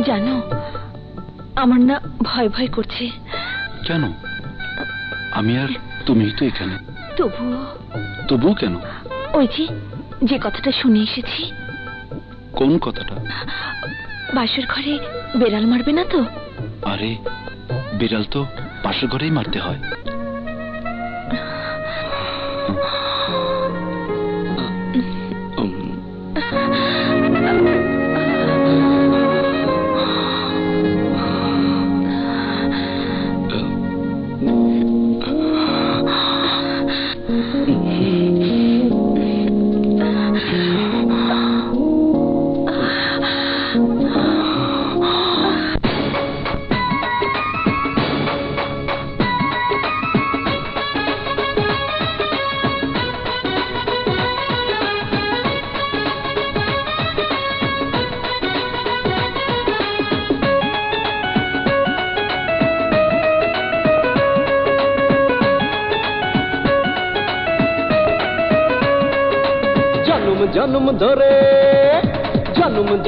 জানো আমার না ভয় ভয় করছে। কেন? আমি আর তুমিই তো এখানে। তবুও কেন? ওই যে কথাটা শুনে এসেছি। কোন কথাটা? বাসর ঘরে বেড়াল মারবে না তো? আরে বিড়াল তো বাসর ঘরেই মারতে হয়।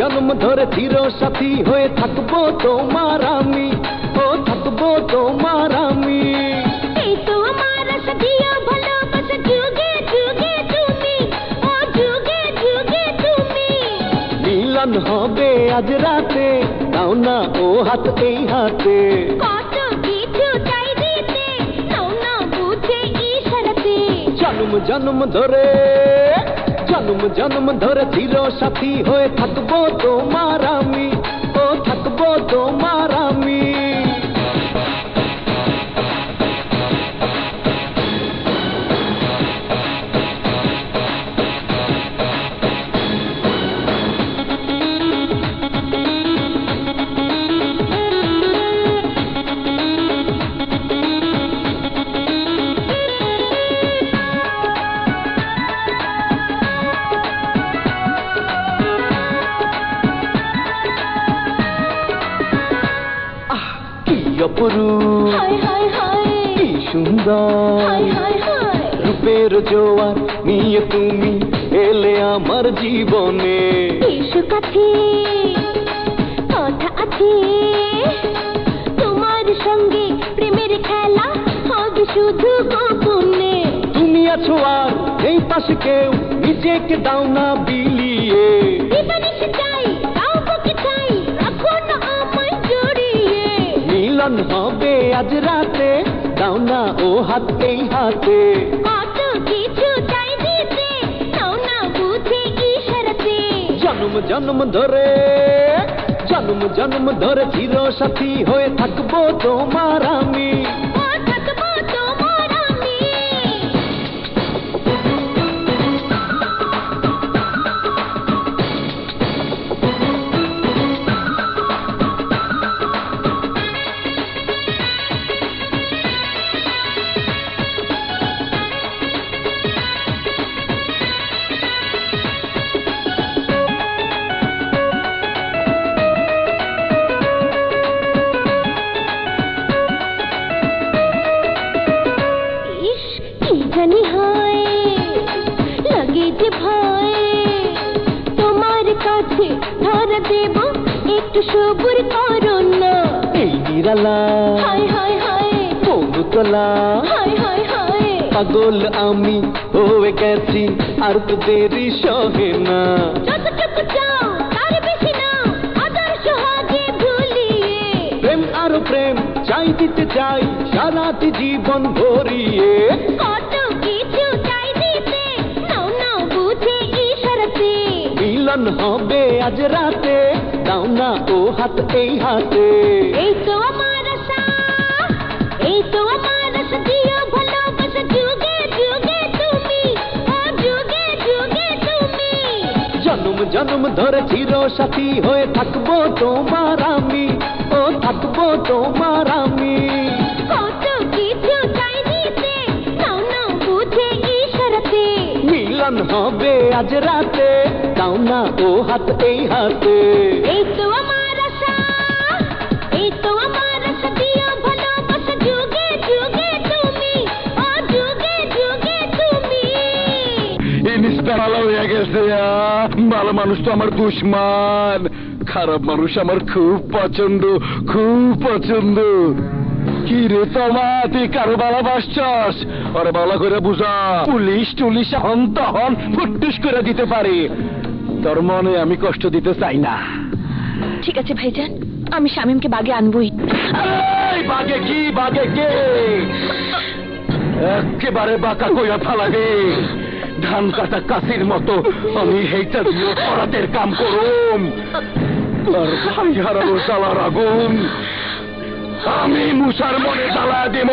জন্ম ধরে চির সাথী হয়ে থাকবো তোমার আমি, ও থাকবো তোমার আমি। এই তো আমার সদিয়া ভালোবাসা যুগে যুগে তুমি, ও যুগে যুগে তুমি। মিলন হবে আজ রাতে, দাও না ও হাত এই হাতে। কত কিছু চাই দিতে, নাও না বুঝে ইশারাতে। জন্ম ধরে চির সাথী হয়ে থাকবো তোমার আমি, ও থাকবো তোমার আমি। কি সুন্দর রূপের জোয়ার নিয়ে তুমি এলে আমার জীবনে। কাছে কথা আছে তোমার সঙ্গে, প্রেমের খেলা হবে শুধু গোপনে। তুমি আছো আর এই পাশে কেউ, নিজেকে দাও না বিলিয়ে। মিলন হবে আজ রাতে, দাও না ও হাত এই হাতে। কত কিছু চাই দিতে, নাও না বুঝে ইশারাতে। জন্ম ধরে চির সাথী হয়ে থাকবো তোমার আমি, ও থাকবো তোমার আমি। একটু সবুর করো না, এই নিরালা হায় হায় হায় বন্ধুতলা। হায় হায় হায় পাগল আমি হয়ে গেছি, আর তো দেরি সহে না। যতটুকু চাও তার বেশি নাও, আদর সোহাগে ভুলিয়ে। প্রেম আর প্রেম চাই দিতে চাই, সারাটি জীবন ভরিয়ে। কত কিছু চাই দিতে, নাও না বুঝে ইশারাতে। মিলন হবে আজ রাতে, দাও না ও হাত এই হাতে। এই তো আমার আশা, এই তো আমার আশা, দিও ভালোবাসা যুগে যুগে তুমি, ও যুগে যুগে তুমি। জন্ম ধরে চির সাথী হয়ে থাকবো তোমার আমি, ও থাকবো তোমার আমি। কত কিছু চাই দিতে, নাও না বুঝে ইশারাতে। মিলন হবে আজ রাতে, দাও না ও হাত এই হাতে। এই তো আমার আশা, এই তো আমার আশা, দিও ভালোবাসা যুগে যুগে তুমি, ও যুগে যুগে তুমি। ভালো হয়ে গেছে। ভালো মানুষ তো আমার দুশ্মন, খারাপ মানুষ আমার খুব পছন্দ, খুব পছন্দ। কি রে তোমা, তুই কারো ভালোবাসছস? ওরা ভালো করে বুঝা, পুলিশ টুলিশ হন তখন ফুটুস করে দিতে পারে। তোর মনে আমি কষ্ট দিতে চাই না। ঠিক আছে ভাইজান, আমি শামীমকে বাগে আনবই। এই বাগে কি, বাগে কে? একেবারে বাঁকা কইয়া ফালাবে, ধান কাটা কাশির মতো আমি হেইটা দিয়ে পরাতের কাম করুম। আর ভাই হারানো জ্বালার আগুন আমি মুসার মনে জ্বালা দেব।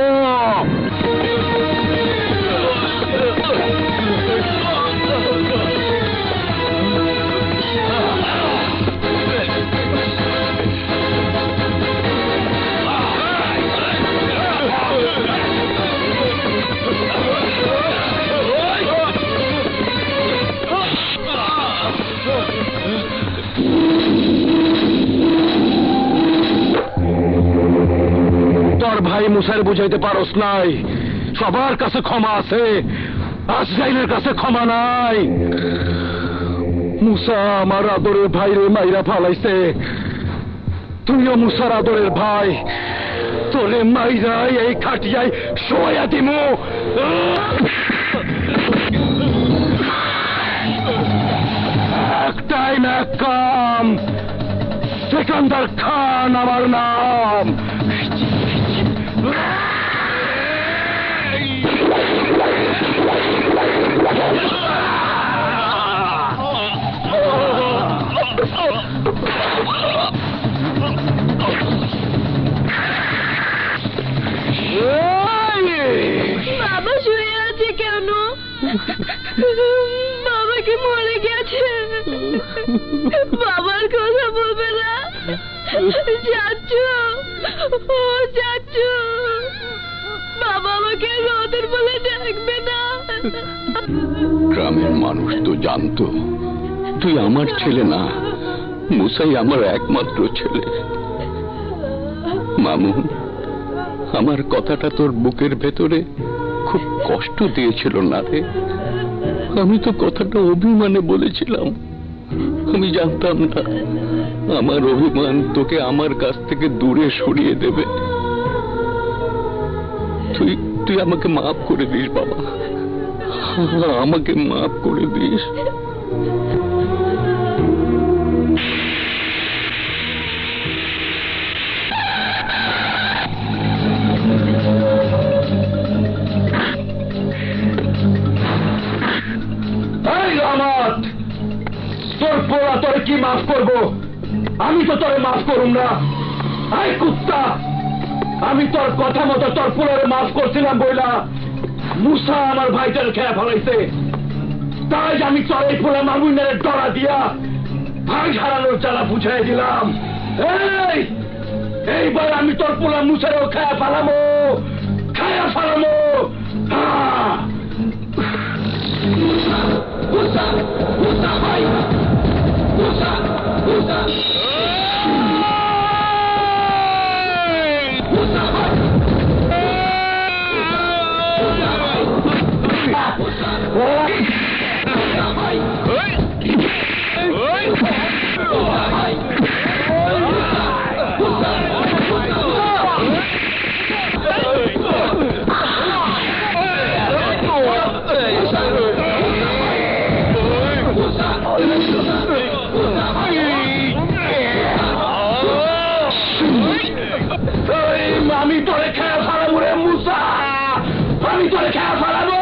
তোর ভাই মুসার বুঝাইতে পারস নাই, সবার কাছে ক্ষমা আছে, আজরাইলের কাছে ক্ষমা নাই। মুসা আমার আদরের ভাইরে মাইরা ফালাইছে, তুইও মুসার আদরের ভাই, তোরে মাইরাই এই খাটিয়াই শোয়া দিমু। একটাই না কাম, সেকান্দার খান আমার নাম। বাবা শুয়ে আছে কেন? বাবা কি মরে গেছে? বাবার কথা বলবে না? চাচু, ও চাচু, বাবা আমাকে রোদের বলে ডাকবে না? গ্রামের মানুষ তো জানতো তুই আমার ছেলে না, মুসাই আমার একমাত্র ছেলে। মামুন, আমার কথাটা তোর বুকের ভেতরে খুব কষ্ট দিয়েছিল না রে? আমি তো কথাটা অভিমানে বলেছিলাম, আমি জানতাম না আমার অভিমান তোকে আমার কাছ থেকে দূরে সরিয়ে দেবে। তুই আমাকে মাফ করে দিস বাবা, আমাকে মাফ করে দিস। তোর পোলা তোর কি মাফ করবো? আমি তো তোরে মাফ করুম না। আই কুত্তা, আমি তোর কথা মতো তোর পোলারে মাফ করছিলাম বইলা মুসা আমার ভাইটার খেয়া ফেলাইছে, তাই আমি তোর এই পোলা মামুনের ডরা দিয়া ভাই হারানোর জ্বালা বুঝাই দিলাম। এইবার আমি তোর পোলা মুসারও খেয়া ফেলামো, খেয়া ফেলামো। মুসা, মুসা ভাই, মুসা, মুসা, মুসা ভাই, মুসা ভাই, মুসা ভাই, আমি তোরে খেয়ে ফেলাবো রে মুসা, আমি তোরে খেয়ে ফেলাবো।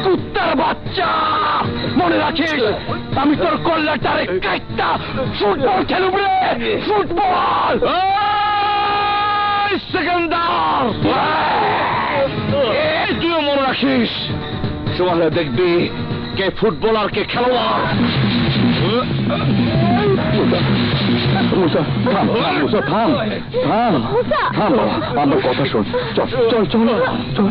কুত্তার বাচ্চা, মনে রাখিস আমি তোর কল্লাটারে কাটটা ফুটবল খেলুম রে, ফুটবল। সেকেন্ডার তুইও মনে রাখিস, সময় দেখবি কে ফুটবল আর কে খেলোয়াড়। মুসা থাম মুসা থাম থাম থাম বাবা আমার কথা শোন চল চল চল চল